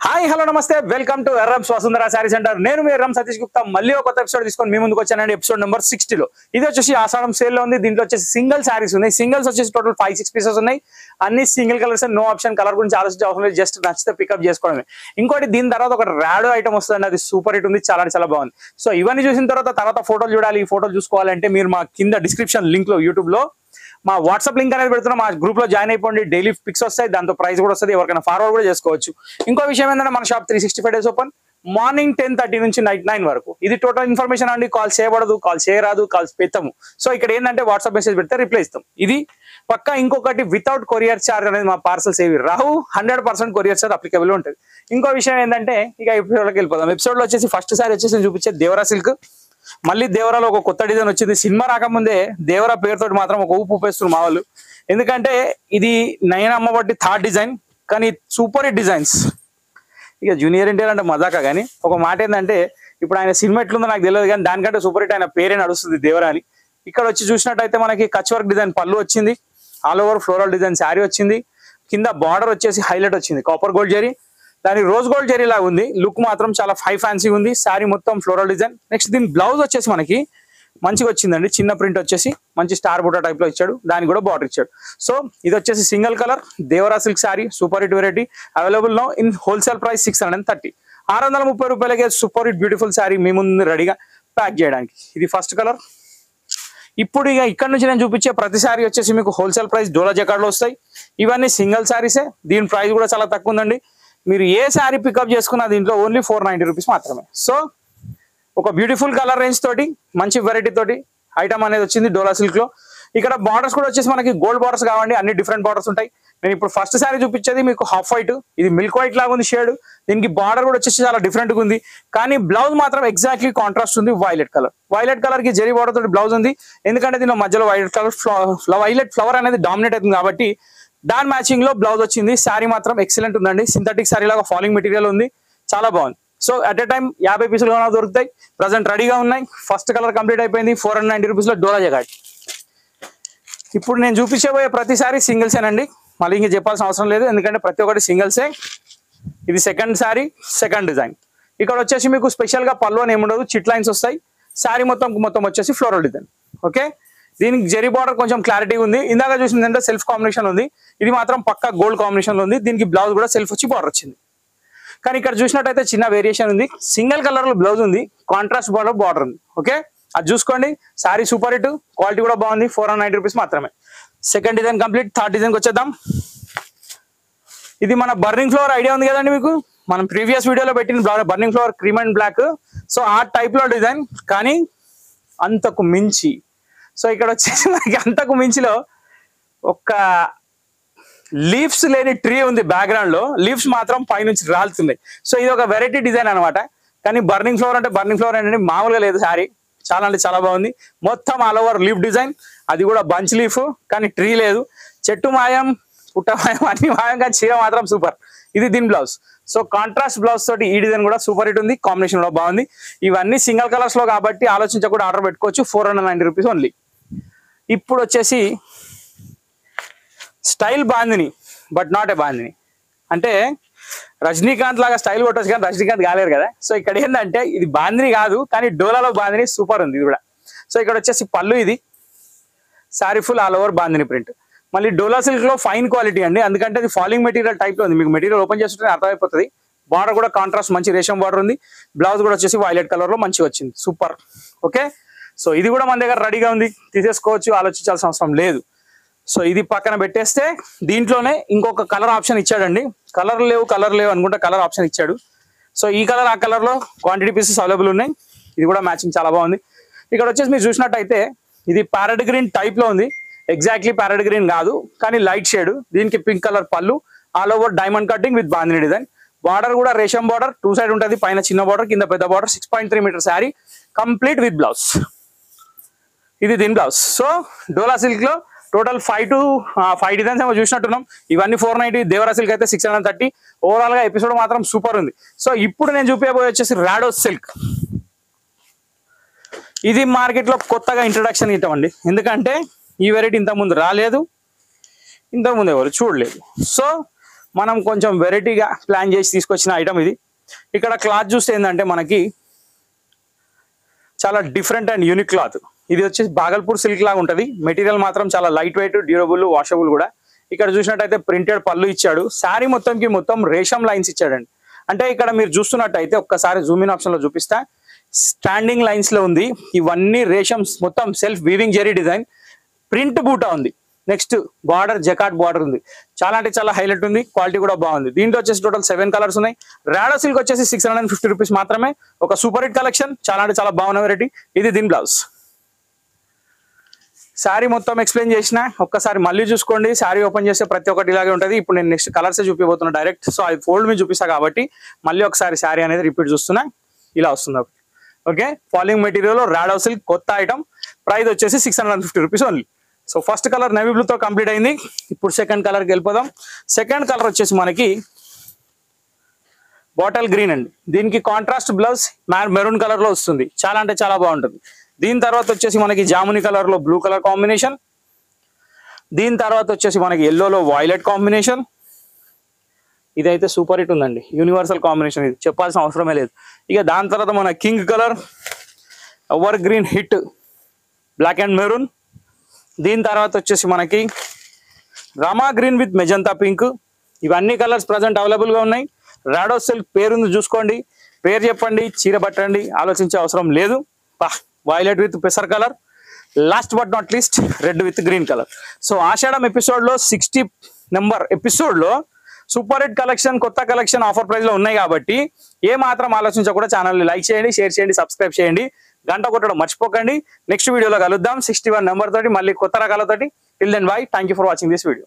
Hi hello namaste welcome to Erram Swasundara sari centre. నేను మీ ఎర్రం సతీష్ గుప్తా మళ్ళీ ఒక కొత్త ఎపిసోడ్ తీసుకొని మీ ముందుకు వచ్చానండి. ఎపిసోడ్ నెంబర్ 60లో ఇది వచ్చేసి ఆషాఢం సేల్ లో ఉంది. దీంట్లో వచ్చేసి సింగిల్ శారీస్ ఉన్నాయి. సింగిల్స్ వచ్చేసి టోటల్ 5-6 పీసెస్ ఉన్నాయి. అన్ని single colours, no option colour గురించి ఆలోచించే అవసరం లేదు. జస్ట్ నచ్చితే పికప్ చేసుకోవడమే. ఇంకోటి దీని తర్వాత ఒక రాడో ఐటమ్ వస్తుంది, అది సూపర్ హిట్ ఉంది, చాలా బాగుంది. సో ఇవన్నీ చూసిన తర్వాత ఫోటోలు చూడాలి. ఈ ఫోటోలు చూసుకోవాలంటే మీరు మా కింద డిస్క్రిప్షన్ లింక్ లో యూట్యూబ్ లో మా వాట్సాప్ లింక్ అనేది పెడుతున్నాం. మా గ్రూప్ లో జాయిన్ అయిపోండి. డైలీ పిక్స్ వస్తాయి, దాంతో ప్రైస్ కూడా వస్తుంది. ఎవరికైనా ఫార్వర్డ్ కూడా చేసుకోవచ్చు. ఇంకో విషయం ఏంటంటే మన షాప్ 365 డేస్ ఓపెన్, మార్నింగ్ 10:30 నుంచి నైట్ 9 వరకు. ఇది టోటల్ ఇన్ఫర్మేషన్ అండి. కాల్ చేయబడదు, కాల్ చేయరాదు, కాల్స్ పెడతాము. సో ఇక్కడ ఏంటంటే వాట్సాప్ మెసేజ్ పెడితే రిప్లై ఇస్తాం. ఇది పక్కా. ఇంకొకటి వితౌట్ కొరియర్ చార్జ్ అనేది మా పార్సల్స్ ఏవి రావు. 100% కొరియర్ చార్జ్ అప్లికబుల్ ఉంటుంది. ఇంకో విషయం ఏంటంటే ఇక ఎపిసోడ్లోకి వెళ్ళిపోదాం. ఎపిసోడ్ లో వచ్చేసి ఫస్ట్ సారి వచ్చేసి నేను చూపించే దేవరా సిల్క్. మళ్ళీ దేవరాలో ఒక కొత్త డిజైన్ వచ్చింది. సినిమా రాకముందే దేవరా పేరుతో మాత్రం ఒక ఊపేస్తున్నారు మా వాళ్ళు. ఎందుకంటే ఇది 9 అమ్మబట్టి థర్డ్ డిజైన్, కానీ సూపర్ హిట్ డిజైన్స్. ఇక జూనియర్ ఎన్టీఆర్ అంటే మజాకా. కానీ ఒక మాట ఏంటంటే ఇప్పుడు ఆయన సినిమా ఎట్లుందో నాకు తెలియదు, కానీ దానికంటే సూపర్ హిట్ ఆయన పేరే నడుస్తుంది దేవరా అని. ఇక్కడ వచ్చి చూసినట్టయితే మనకి కచ్ వర్క్ డిజైన్ పళ్ళు వచ్చింది, all over floral design sari వచ్చింది. కింద బార్డర్ వచ్చేసి హైలైట్ వచ్చింది, కాపర్ గోల్డ్ జరీ. దాని రోజ్ గోల్డ్ జరీ లాగా ఉంది. లుక్ మాత్రం చాలా ఫ్యాన్సీ ఉంది. శారీ మొత్తం ఫ్లోరల్ డిజైన్. నెక్స్ట్ దీని బ్లౌజ్ వచ్చేసి మనకి మంచిగా వచ్చిందండి. చిన్న ప్రింట్ వచ్చేసి మంచి స్టార్ బూటా టైప్ లో ఇచ్చాడు. దానికి కూడా బార్డర్ ఇచ్చాడు. సో ఇది వచ్చేసి single colour Devara silk sari, super hit variety. Available now in wholesale price 630. 630 రూపాయలకే సూపర్ హిట్ బ్యూటిఫుల్ శారీ మీ ముందు రెడీగా ప్యాక్ చేయడానికి. ఇది ఫస్ట్ కలర్. ఇప్పుడు ఇక ఇక్కడ నుంచి నేను చూపించే ప్రతి శారీ వచ్చేసి మీకు హోల్సేల్ ప్రైస్ డోలా జకార్డ్ లో వస్తాయి. ఇవన్నీ సింగిల్ శారీసే. దీని ప్రైస్ కూడా చాలా తక్కువ ఉందండి. మీరు ఏ శారీ పికప్ చేసుకున్నా దీంట్లో ఓన్లీ 490 రూపీస్ మాత్రమే. సో ఒక బ్యూటిఫుల్ కలర్ రేంజ్ తోటి మంచి వెరైటీ తోటి ఐటమ్ అనేది వచ్చింది డోలా సిల్క్ లో. ఇక్కడ బార్డర్స్ కూడా వచ్చేసి మనకి గోల్డ్ బార్డర్స్ కావండి, అన్ని డిఫరెంట్ బార్డర్స్ ఉంటాయి. నేను ఇప్పుడు ఫస్ట్ శారీ చూపించేది మీకు హాఫ్ వైట్. ఇది మిల్క్ వైట్ లాగా ఉంది షేడ్. దీనికి బార్డర్ కూడా వచ్చేసి చాలా డిఫరెంట్ గా ఉంది. కానీ బ్లౌజ్ మాత్రం ఎగ్జాక్ట్లీ కాంట్రాస్ట్ ఉంది. వైలెట్ కలర్, వైలెట్ కలర్ కి జరీ బార్డర్ తోటి బ్లౌజ్ ఉంది. ఎందుకంటే దీనిలో మధ్యలో వైలెట్ కలర్ వైలెట్ ఫ్లవర్ అనేది డామినేట్ అవుతుంది కాబట్టి దాని మ్యాచింగ్ లో బ్లౌజ్ వచ్చింది. శారీ మాత్రం ఎక్సలెంట్ ఉందండి. సింథటిక్ శారీ లాగా ఫాలింగ్ మెటీరియల్ ఉంది, చాలా బాగుంది. సో అట్ ఎ టైం 50 పీసులు దొరుకుతాయి. ప్రజెంట్ రెడీగా ఉన్నాయి. ఫస్ట్ కలర్ కంప్లీట్ అయిపోయింది. 490 రూపీస్ లో డోలా జకార్డ్. ఇప్పుడు నేను చూపించబోయే ప్రతిసారి సింగిల్స్ ఏనండి, మళ్ళీ ఇంక చెప్పాల్సిన అవసరం లేదు, ఎందుకంటే ప్రతి ఒక్కటి సింగిల్సే. ఇది సెకండ్ శారీ, సెకండ్ డిజైన్. ఇక్కడ వచ్చేసి మీకు స్పెషల్ గా పళ్ళు అని ఏముండదు, చిట్ లైన్స్ వస్తాయి. శారీ మొత్తం వచ్చేసి ఫ్లోరల్ డిజైన్. ఓకే, దీనికి జరీ బార్డర్ కొంచెం క్లారిటీ ఉంది. ఇందాక చూసిందంటే సెల్ఫ్ కాంబినేషన్ ఉంది. ఇది మాత్రం పక్కా గోల్డ్ కాంబినేషన్ లో ఉంది. దీనికి బ్లౌజ్ కూడా సెల్ఫ్ వచ్చి బార్డర్ వచ్చింది. కానీ ఇక్కడ చూసినట్టయితే చిన్న వేరియేషన్ ఉంది. సింగిల్ కలర్ లో బ్లౌజ్ ఉంది, కాంట్రాస్ట్ బార్డర్ ఉంది. ఓకే, అది చూసుకోండి. శారీ సూపర్ హిట్, క్వాలిటీ కూడా బాగుంది. 490 రూపీస్ మాత్రమే. Second design complete. థర్డ్ డిజైన్కి వచ్చేద్దాం. ఇది మన బర్నింగ్ ఫ్లవర్ ఐడియా ఉంది కదండి మీకు, మనం ప్రీవియస్ వీడియోలో పెట్టిన burning flower cream and black. So ఆ టైప్ లో డిజైన్, కానీ అంతకు మించి. సో ఇక్కడ వచ్చేసి మనకి అంతకు మించిలో ఒక లీవ్స్ లేని ట్రీ ఉంది బ్యాక్గ్రౌండ్ లో. లీవ్స్ మాత్రం పైనుంచి రాలుతున్నాయి. సో ఇది ఒక వెరైటీ డిజైన్ అనమాట. కానీ బర్నింగ్ ఫ్లవర్ అంటే బర్నింగ్ ఫ్లవర్ ఏంటంటే మామూలుగా లేదు. శారీ చాలా అంటే చాలా బాగుంది. మొత్తం ఆల్ ఓవర్ లీఫ్ డిజైన్, అది కూడా బంచ్ లీఫ్, కానీ ట్రీ లేదు. చెట్టు మాయం, పుట్ట మాయం, అన్ని మాయం, కానీ చీర మాత్రం సూపర్. ఇది దీని బ్లౌజ్. సో కాంట్రాస్ట్ బ్లౌజ్ తోటి ఈ డిజైన్ కూడా సూపర్ హిట్ ఉంది. కాంబినేషన్ కూడా బాగుంది. ఇవన్నీ సింగిల్ కలర్స్ లో కాబట్టి ఆలోచించకుండా ఆర్డర్ పెట్టుకోవచ్చు. 490 రూపీస్ ఓన్లీ. ఇప్పుడు వచ్చేసి style bandhani, but not a bandhani. అంటే రజనీకాంత్ లాగా స్టైల్ కొట్టచ్చు, కానీ రజనీకాంత్ కాలేరు కదా. సో ఇక్కడ ఏంటంటే ఇది బాందిని కాదు, కానీ డోలాలో బాందిని సూపర్ ఉంది ఇది కూడా. సో ఇక్కడ వచ్చేసి పళ్ళు, ఇది sari full all over bandhani print. మళ్ళీ డోలా సిల్క్ లో ఫైన్ క్వాలిటీ అండి, ఎందుకంటే అది ఫాలింగ్ మెటీరియల్ టైప్ లో ఉంది. మీకు మెటీరియల్ ఓపెన్ చేస్తుంటే అర్థమైపోతుంది. బార్డర్ కూడా కాంట్రాస్ట్ మంచి రేషం బార్డర్ ఉంది. బ్లౌజ్ కూడా వచ్చేసి వైలెట్ కలర్ లో మంచిగా వచ్చింది, సూపర్. ఓకే, సో ఇది కూడా మన దగ్గర రెడీగా ఉంది, తీసేసుకోవచ్చు, ఆలోచించాల్సిన అవసరం లేదు. సో ఇది పక్కన పెట్టేస్తే దీంట్లోనే ఇంకొక కలర్ ఆప్షన్ ఇచ్చాడండి. కలర్ లేవు అనుకుంటే కలర్ ఆప్షన్ ఇచ్చాడు. సో ఈ కలర్ ఆ కలర్ లో క్వాంటిటీ పీసెస్ అవైలబుల్ ఉన్నాయి. ఇది కూడా మ్యాచింగ్ చాలా బాగుంది. ఇక్కడ వచ్చేసి మీరు చూసినట్టయితే ఇది ప్యారెట్ గ్రీన్ టైప్ లో ఉంది. ఎగ్జాక్ట్లీ ప్యారెట్ గ్రీన్ కాదు, కానీ లైట్ షేడ్. దీనికి పింక్ కలర్ పళ్ళు, all over diamond cutting with bandhani design. Border కూడా రేషం బార్డర్, 2 సైడ్ ఉంటుంది. పైన చిన్న బార్డర్, కింద పెద్ద border. 6.3 metre sari complete with blouse. ఇది దీని బ్లౌజ్. సో డోలా సిల్క్ లో టోటల్ 5 డిజైన్స్ ఏమో చూసినట్టున్నాం. ఇవన్నీ 490. దేవరా సిల్క్ అయితే 630. ఓవరాల్ గా ఎపిసోడ్ మాత్రం సూపర్ ఉంది. సో ఇప్పుడు నేను చూపించబోయే వచ్చేసి రాడో సిల్క్. ఇది మార్కెట్ లో కొత్తగా ఇంట్రొడక్షన్ ఇవ్వండి, ఎందుకంటే ఈ వెరైటీ ఇంతకుముందు రాలేదు, ఇంతకుముందు ఎవరు చూడలేదు. సో మనం కొంచెం వెరైటీగా ప్లాన్ చేసి తీసుకొచ్చిన ఐటమ్ ఇది. ఇక్కడ క్లాత్ చూస్తే ఏంటంటే మనకి చాలా డిఫరెంట్ అండ్ యూనిక్ క్లాత్. ఇది వచ్చేసి బాగల్పూర్ సిల్క్ లాగా ఉంటుంది. మెటీరియల్ మాత్రం చాలా లైట్ వెయిట్, డ్యూరబుల్, వాషబుల్ కూడా. ఇక్కడ చూసినట్టయితే ప్రింటెడ్ పళ్ళు ఇచ్చాడు. శారీ మొత్తం రేషం లైన్స్ ఇచ్చాడండి. అంటే ఇక్కడ మీరు చూస్తున్నట్టయితే ఒక్కసారి జూమ్ ఇన్ ఆప్షన్ లో చూపిస్తా, స్టాండింగ్ లైన్స్ లో ఉంది. ఇవన్నీ రేషమ్స్, మొత్తం self weaving zari design, print బూటా ఉంది. నెక్స్ట్ బార్డర్ జకాట్ బార్డర్ ఉంది. చాలా అంటే చాలా హైలైట్ ఉంది. క్వాలిటీ కూడా బాగుంది. దీంట్లో వచ్చేసి టోటల్ 7 కలర్స్ ఉన్నాయి. రాడో సిల్క్ వచ్చేసి 650 రూపీస్ మాత్రమే. ఒక సూపర్ హిట్ కలెక్షన్, చాలా అంటే చాలా బాగున్న వెరైటీ. ఇది దీని బ్లౌజ్. శారీ మొత్తం ఎక్స్ప్లెయిన్ చేసిన, ఒక్కసారి మళ్ళీ చూసుకోండి. శారీ ఓపెన్ చేస్తే ప్రతి ఒక్కటి ఇలాగే ఉంటుంది. ఇప్పుడు నేను నెక్స్ట్ కలర్స్ చూపిపోతున్నా డైరెక్ట్. సో అది ఫోల్డ్ మీద చూపిస్తా కాబట్టి మళ్ళీ ఒకసారి శారీ అనేది రిపీట్ చూస్తున్నా. ఇలా వస్తుంది. Okay, falling material Rado silk కొత్త ఐటమ్. ప్రైస్ వచ్చేసి 650 rupees only. So first colour navy బ్లూతో కంప్లీట్ అయింది. ఇప్పుడు సెకండ్ కలర్కి వెళ్ళిపోదాం. సెకండ్ కలర్ వచ్చేసి మనకి బాటిల్ గ్రీన్ అండి. దీనికి కాంట్రాస్ట్ బ్లౌజ్ మెరూన్ కలర్ లో వస్తుంది. చాలా అంటే చాలా బాగుంటుంది. దీని తర్వాత వచ్చేసి మనకి జాముని కలర్ లో బ్లూ కలర్ కాంబినేషన్. దీని తర్వాత వచ్చేసి మనకి ఎల్లోలో వైలెట్ కాంబినేషన్. ఇదైతే సూపర్ హిట్ ఉందండి, యూనివర్సల్ కాంబినేషన్, ఇది చెప్పాల్సిన అవసరమే లేదు. ఇక దాని తర్వాత మన king colour, evergreen hit black and maroon. దీని తర్వాత వచ్చేసి మనకి Rama green with magenta pink. ఇవన్నీ కలర్స్ ప్రజెంట్ అవైలబుల్ గా ఉన్నాయి. రాడో సిల్క్ పేరుంది చూసుకోండి, పేరు చెప్పండి, చీర పట్టండి, ఆలోచించే అవసరం లేదు. వైలెట్ విత్ పెసర్ colour. Last but not least red with green colour. So Ashadham episode లో 60 నెంబర్ ఎపిసోడ్ లో సూపర్ హిట్ కలెక్షన్, కొత్త కలెక్షన్ ఆఫర్ ప్రైస్ లో ఉన్నాయి కాబట్టి ఏ మాత్రం ఆలోచించకుండా ఛానల్ ని లైక్ చేయండి, షేర్ చేయండి, సబ్స్క్రైబ్ చేయండి, గంట కొట్టడం మర్చిపోకండి. నెక్స్ట్ వీడియోలో కలుద్దాం 61 నెంబర్ తోటి, మళ్ళీ కొత్త రకాలతోటి. Till then bye. Thank you for watching this video.